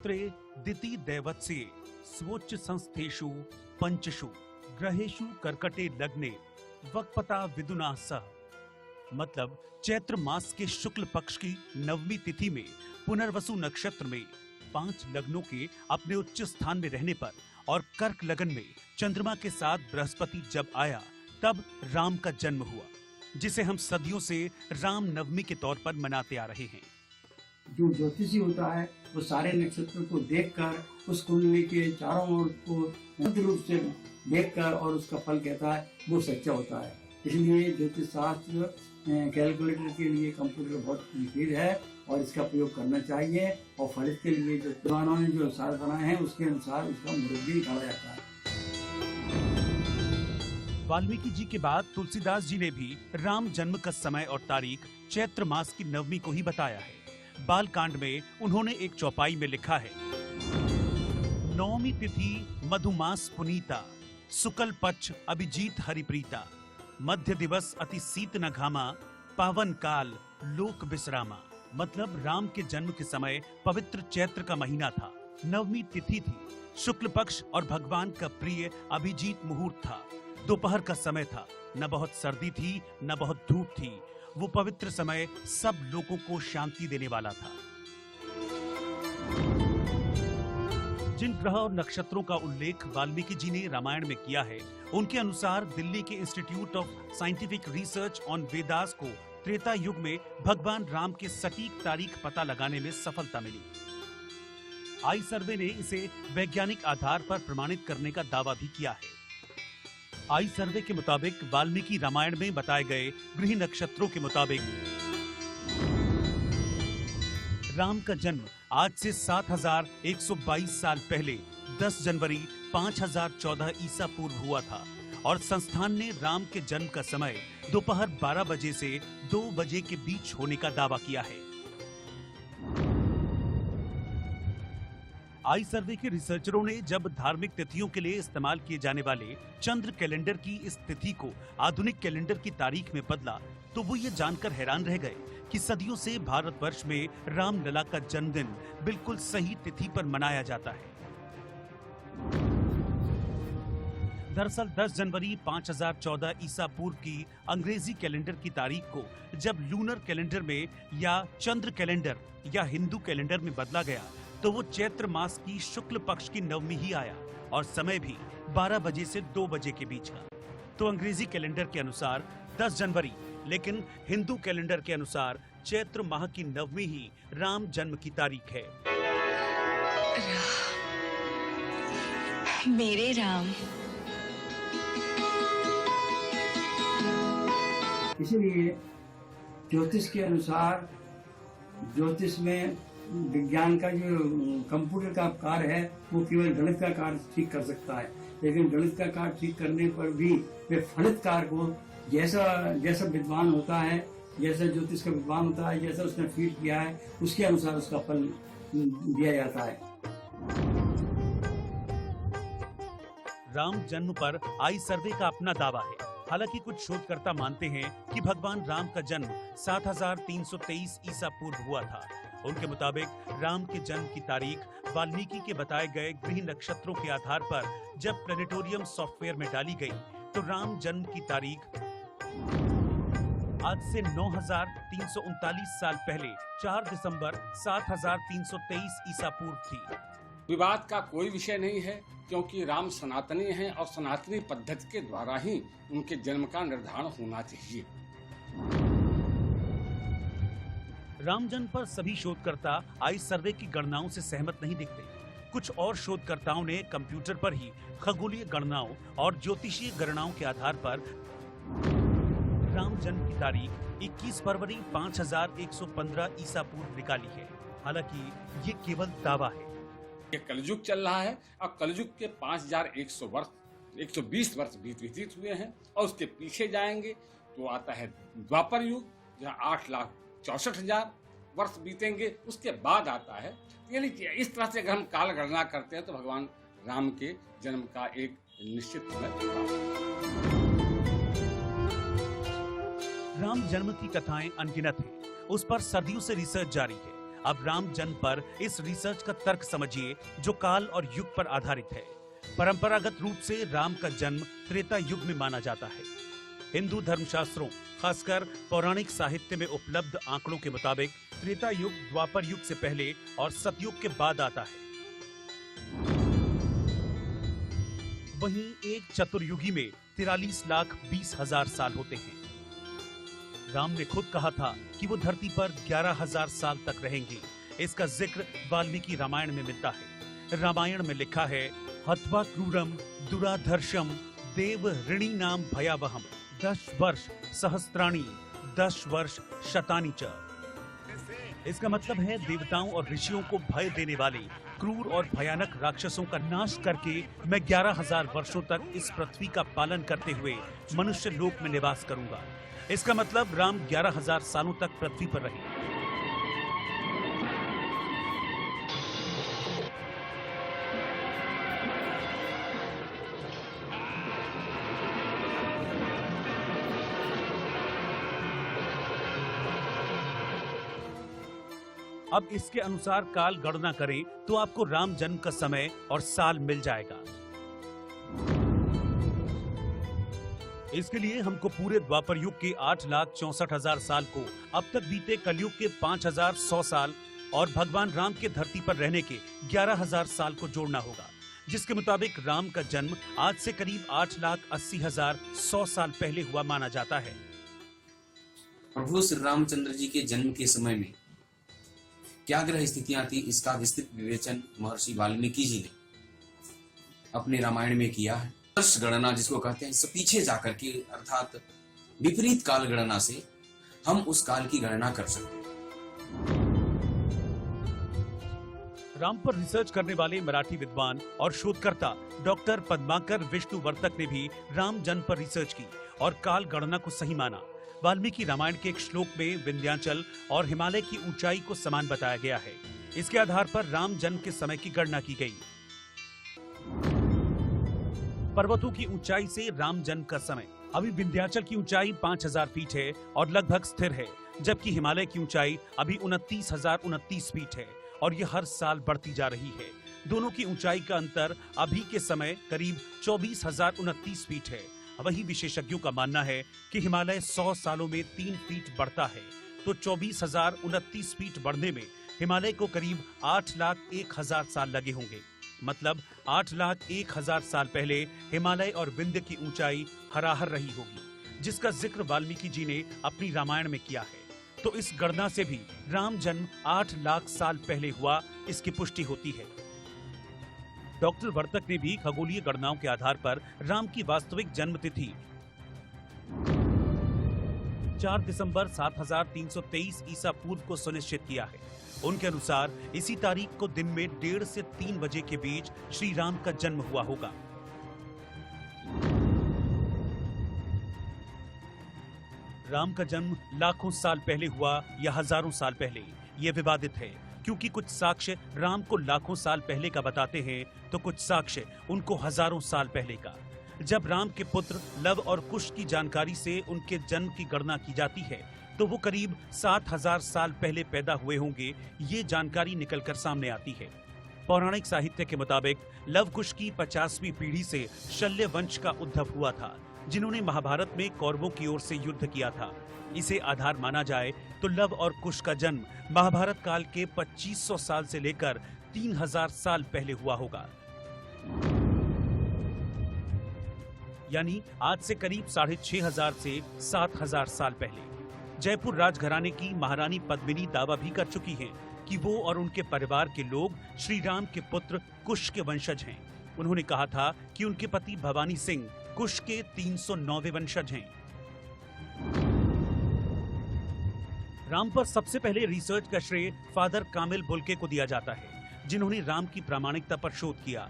दिति दैवत्से स्वोच्च संस्थेषु पंचषु ग्रहेषु कर्कटे लग्ने वक्पता विदुना सह। मतलब चैत्र मास के शुक्ल पक्ष की नवमी तिथि में पुनर्वसु नक्षत्र में 5 लग्नों के अपने उच्च स्थान में रहने पर और कर्क लगन में चंद्रमा के साथ बृहस्पति जब आया तब राम का जन्म हुआ, जिसे हम सदियों से राम नवमी के तौर पर मनाते आ रहे हैं। जो ज्योतिषी होता है वो सारे नक्षत्रों को देखकर उस कुंडली के चारों ओर को शुद्ध रूप से देखकर और उसका फल कहता है वो सच्चा होता है। इसलिए ज्योतिष शास्त्र कैलकुलेटर के लिए कंप्यूटर बहुत मुफीद है और इसका प्रयोग करना चाहिए। और फलित के लिए जो विद्वानों ने जो अनुसार बनाए हैं उसके अनुसार उसका मुहूर्त भी निकाला जाता है। वाल्मीकि जी के बाद तुलसीदास जी ने भी राम जन्म का समय और तारीख चैत्र मास की नवमी को ही बताया है। बाल कांड में उन्होंने एक चौपाई में लिखा है, नवमी तिथि मधुमास पुनीता, शुक्ल पक्ष अभिजीत हरिप्रीता, मध्य दिवस अति शीत न घामा, पावन काल लोक विश्रामा। मतलब राम के जन्म के समय पवित्र चैत्र का महीना था, नवमी तिथि थी, शुक्ल पक्ष और भगवान का प्रिय अभिजीत मुहूर्त था। दोपहर का समय था, न बहुत सर्दी थी न बहुत धूप थी। वो पवित्र समय सब लोगों को शांति देने वाला था। जिन ग्रह और नक्षत्रों का उल्लेख वाल्मीकि जी ने रामायण में किया है, उनके अनुसार दिल्ली के institute of scientific research on Vedas को त्रेता युग में भगवान राम के सटीक तारीख पता लगाने में सफलता मिली। आई सर्वे ने इसे वैज्ञानिक आधार पर प्रमाणित करने का दावा भी किया है। आई सर्वे के मुताबिक वाल्मीकि रामायण में बताए गए गृह नक्षत्रों के मुताबिक राम का जन्म आज से 7122 साल पहले 10 जनवरी 5014 ईसा पूर्व हुआ था और संस्थान ने राम के जन्म का समय दोपहर 12 बजे से 2 बजे के बीच होने का दावा किया है। आई सर्वे के रिसर्चरों ने जब धार्मिक तिथियों के लिए इस्तेमाल किए जाने वाले चंद्र कैलेंडर की इस तिथि को आधुनिक कैलेंडर की तारीख में बदला तो वो ये जानकर हैरान रह गए कि सदियों से भारतवर्ष में रामलला का जन्मदिन बिल्कुल सही तिथि पर मनाया जाता है। दरअसल 10 जनवरी 5014 ईसा पूर्व की अंग्रेजी कैलेंडर की तारीख को जब लूनर कैलेंडर में या चंद्र कैलेंडर या हिंदू कैलेंडर में बदला गया तो वो चैत्र मास की शुक्ल पक्ष की नवमी ही आया और समय भी 12 बजे से 2 बजे के बीच का। तो अंग्रेजी कैलेंडर के अनुसार 10 जनवरी, लेकिन हिंदू कैलेंडर के अनुसार चैत्र माह की नवमी ही राम जन्म की तारीख है। मेरे राम। इसलिए ज्योतिष के अनुसार ज्योतिष में विज्ञान का जो कंप्यूटर का कार्य है वो केवल गणित का कार्य ठीक कर सकता है, लेकिन गणित का कार्य ठीक करने पर भी वे फलित कार्य को जैसा विद्वान होता है, जैसा ज्योतिष का विद्वान होता है, जैसा उसने फीड किया है उसके अनुसार उसका फल दिया जाता है। राम जन्म पर आई सर्वे का अपना दावा है। हालांकि कुछ शोधकर्ता मानते हैं कि भगवान राम का जन्म 7323 ईसा पूर्व हुआ था। उनके मुताबिक राम के जन्म की तारीख वाल्मीकि के बताए गए गृह नक्षत्रों के आधार पर जब प्लेनेटोरियम सॉफ्टवेयर में डाली गई तो राम जन्म की तारीख आज से 9339 साल पहले 4 दिसंबर 7323 ईसा पूर्व थी। विवाद का कोई विषय नहीं है, क्योंकि राम सनातनी हैं और सनातनी पद्धति के द्वारा ही उनके जन्म का निर्धारण होना चाहिए। राम जन्म पर सभी शोधकर्ता आई सर्वे की गणनाओं से सहमत नहीं दिखते। कुछ और शोधकर्ताओं ने कंप्यूटर पर ही खगोलीय गणनाओं और ज्योतिषीय गणनाओं के आधार पर राम जन्म की तारीख 21 फरवरी 5115 ईसा पूर्व निकाली है। हालांकि ये केवल दावा है। ये कलयुग चल रहा है और कलयुग के 120 वर्ष व्यतीत हुए हैं और उसके पीछे जाएंगे तो आता है द्वापर युग, जहाँ 8,64,000 वर्ष बीतेंगे। उसके बाद आता है, यानी इस तरह से अगर हम काल गणना करते हैं तो भगवान राम के जन्म का एक निश्चित समय। राम जन्म की कथाएं अनगिनत हैं। उस पर सदियों से रिसर्च जारी है। अब राम जन्म पर इस रिसर्च का तर्क समझिए जो काल और युग पर आधारित है। परंपरागत रूप से राम का जन्म त्रेता युग में माना जाता है। हिंदू धर्मशास्त्रों, खासकर पौराणिक साहित्य में उपलब्ध आंकड़ों के मुताबिक त्रेता युग द्वापर युग से पहले और सतयुग के बाद आता है। वहीं एक चतुर्युगी में 43,20,000 साल होते हैं। राम ने खुद कहा था कि वो धरती पर 11,000 साल तक रहेंगे। इसका जिक्र वाल्मीकि रामायण में मिलता है। रामायण में लिखा है, हत्वा क्रूरम दुराधर्षम देव ऋणी नाम भयावहम 10 वर्ष सहस्त्राणी 10 वर्ष शतानी च। इसका मतलब है देवताओं और ऋषियों को भय देने वाले क्रूर और भयानक राक्षसों का नाश करके मैं 11,000 वर्षों तक इस पृथ्वी का पालन करते हुए मनुष्य लोक में निवास करूंगा। इसका मतलब राम 11,000 सालों तक पृथ्वी पर रहे। अब इसके अनुसार काल गणना करें तो आपको राम जन्म का समय और साल मिल जाएगा। इसके लिए हमको पूरे द्वापर युग के 8,64,000 साल को अब तक बीते कलयुग के 5,100 साल और भगवान राम के धरती पर रहने के 11,000 साल को जोड़ना होगा, जिसके मुताबिक राम का जन्म आज से करीब 8,80,100 साल पहले हुआ माना जाता है। प्रभु श्री रामचंद्र जी के जन्म के समय में क्या ग्रह स्थितियां थी, इसका विस्तृत विवेचन महर्षि वाल्मीकि जी ने अपने रामायण में किया है। वर्ष गणना जिसको कहते हैं, इससे पीछे जाकर के अर्थात विपरीत काल गणना से हम उस काल की गणना कर सकते हैं। राम पर रिसर्च करने वाले मराठी विद्वान और शोधकर्ता डॉक्टर पद्माकर विष्णुवर्तक ने भी राम जन्म पर रिसर्च की और काल गणना को सही माना। वाल्मीकि रामायण के एक श्लोक में विंध्याचल और हिमालय की ऊंचाई को समान बताया गया है। इसके आधार पर राम जन्म के समय की गणना की गई। पर्वतों की ऊंचाई से राम जन्म का समय, अभी विंध्याचल की ऊंचाई 5,000 फीट है और लगभग स्थिर है, जबकि हिमालय की ऊंचाई अभी 29,029 फीट है और यह हर साल बढ़ती जा रही है। दोनों की ऊंचाई का अंतर अभी के समय करीब 24,029 फीट है। वही विशेषज्ञों का मानना है कि हिमालय 100 सालों में 3 फीट बढ़ता है, तो 24,029 फीट बढ़ने में हिमालय को करीब 8,01,000 साल लगे होंगे। मतलब 8,01,000 साल पहले हिमालय और विंध्य की ऊंचाई हराहर रही होगी, जिसका जिक्र वाल्मीकि जी ने अपनी रामायण में किया है। तो इस गणना से भी राम जन्म 8 लाख साल पहले हुआ, इसकी पुष्टि होती है। डॉक्टर वर्तक ने भी खगोलीय गणनाओं के आधार पर राम की वास्तविक जन्म तिथि 4 दिसंबर 7323 ईसा पूर्व को सुनिश्चित किया है। उनके अनुसार इसी तारीख को दिन में 1:30 से 3 बजे के बीच श्री राम का जन्म हुआ होगा। राम का जन्म लाखों साल पहले हुआ या हजारों साल पहले, यह विवादित है, क्योंकि कुछ साक्ष्य राम को लाखों साल पहले का बताते हैं तो कुछ साक्ष्य उनको हजारों साल पहले का। जब राम के पुत्र लव और कुश की जानकारी से उनके जन्म की गणना की जाती है तो वो करीब 7,000 साल पहले पैदा हुए होंगे, ये जानकारी निकलकर सामने आती है। पौराणिक साहित्य के मुताबिक लव कुश की 50वीं पीढ़ी से शल्य वंश का उद्भव हुआ था, जिन्होंने महाभारत में कौरवों की ओर से युद्ध किया था। इसे आधार माना जाए तो लव और कुश का जन्म महाभारत काल के 2500 साल से लेकर 3,000 साल पहले हुआ होगा, यानी आज से करीब 6,500 से 7,000 साल पहले। जयपुर राजघराने की महारानी पद्मिनी दावा भी कर चुकी हैं कि वो और उनके परिवार के लोग श्री राम के पुत्र कुश के वंशज हैं। उन्होंने कहा था कि उनके पति भवानी सिंह कुश के 309वें वंशज हैं। राम पर सबसे पहले रिसर्च का श्रेय फादर कामिल बुल्के को दिया जाता है, जिन्होंने राम की प्रामाणिकता पर शोध किया।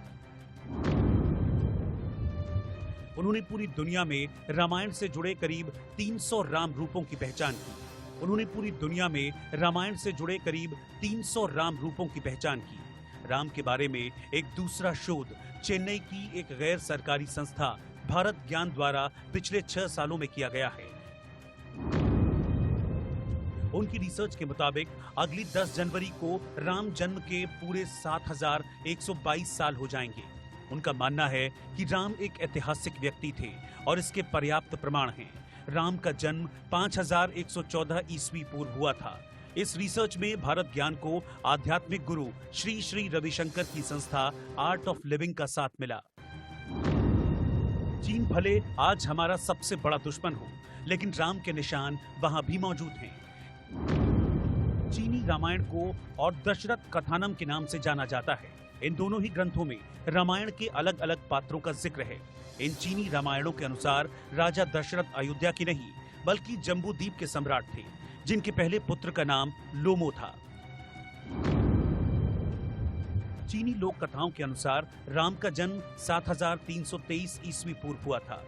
उन्होंने पूरी दुनिया में रामायण से जुड़े करीब 300 राम रूपों की पहचान की। उन्होंने पूरी दुनिया में रामायण से जुड़े करीब 300 राम रूपों की पहचान की। राम के बारे में एक दूसरा शोध चेन्नई की एक गैर सरकारी संस्था भारत ज्ञान द्वारा पिछले 6 सालों में किया गया है। उनकी रिसर्च के मुताबिक अगली 10 जनवरी को राम जन्म के पूरे 7122 साल हो जाएंगे। उनका मानना है कि राम एक ऐतिहासिक व्यक्ति थे और इसके पर्याप्त प्रमाण हैं। राम का जन्म 5114 ईस्वी पूर्व हुआ था। इस रिसर्च में भारत ज्ञान को आध्यात्मिक गुरु श्री श्री रविशंकर की संस्था आर्ट ऑफ लिविंग का साथ मिला। चीन भले आज हमारा सबसे बड़ा दुश्मन हो, लेकिन राम के निशान वहां भी मौजूद हैं। चीनी रामायण को और दशरथ कथानम के नाम से जाना जाता है। इन दोनों ही ग्रंथों में रामायण के अलग अलग पात्रों का जिक्र है। इन चीनी रामायणों के अनुसार राजा दशरथ अयोध्या के नहीं बल्कि जम्बूद्वीप के सम्राट थे, जिनके पहले पुत्र का नाम लोमो था। चीनी लोक कथाओं के अनुसार राम का जन्म 7323 ईस्वी पूर्व हुआ था।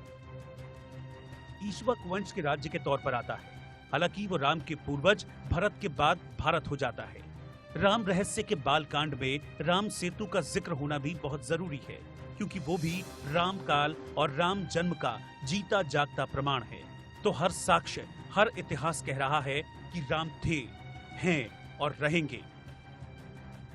ईश्वक वंश के राज्य के तौर पर आता है। हालांकि वो राम के पूर्वज भरत के बाद भारत हो जाता है। राम रहस्य के बालकांड में राम सेतु का जिक्र होना भी बहुत जरूरी है, क्योंकि वो भी राम काल और राम जन्म का जीता जागता प्रमाण है। तो हर साक्ष्य, हर इतिहास कह रहा है कि राम थे, हैं और रहेंगे।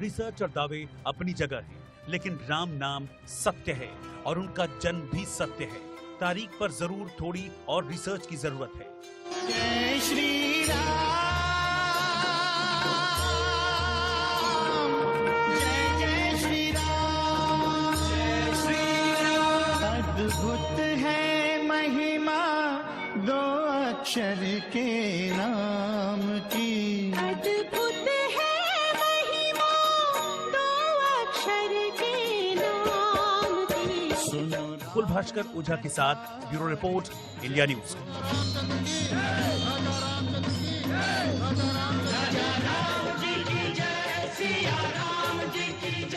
रिसर्च और दावे अपनी जगह हैं, लेकिन राम नाम सत्य है और उनका जन्म भी सत्य है। तारीख पर जरूर थोड़ी और रिसर्च की जरूरत है। जय श्री राम, जय जय श्री राम, जय श्री राम। अद्भुत है महिमा दो अक्षर के नाम की, अद्भुत है महिमा दो अक्षर के नाम की। सुनो कुलभास्कर ओझा के साथ ब्यूरो रिपोर्ट, इंडिया न्यूज।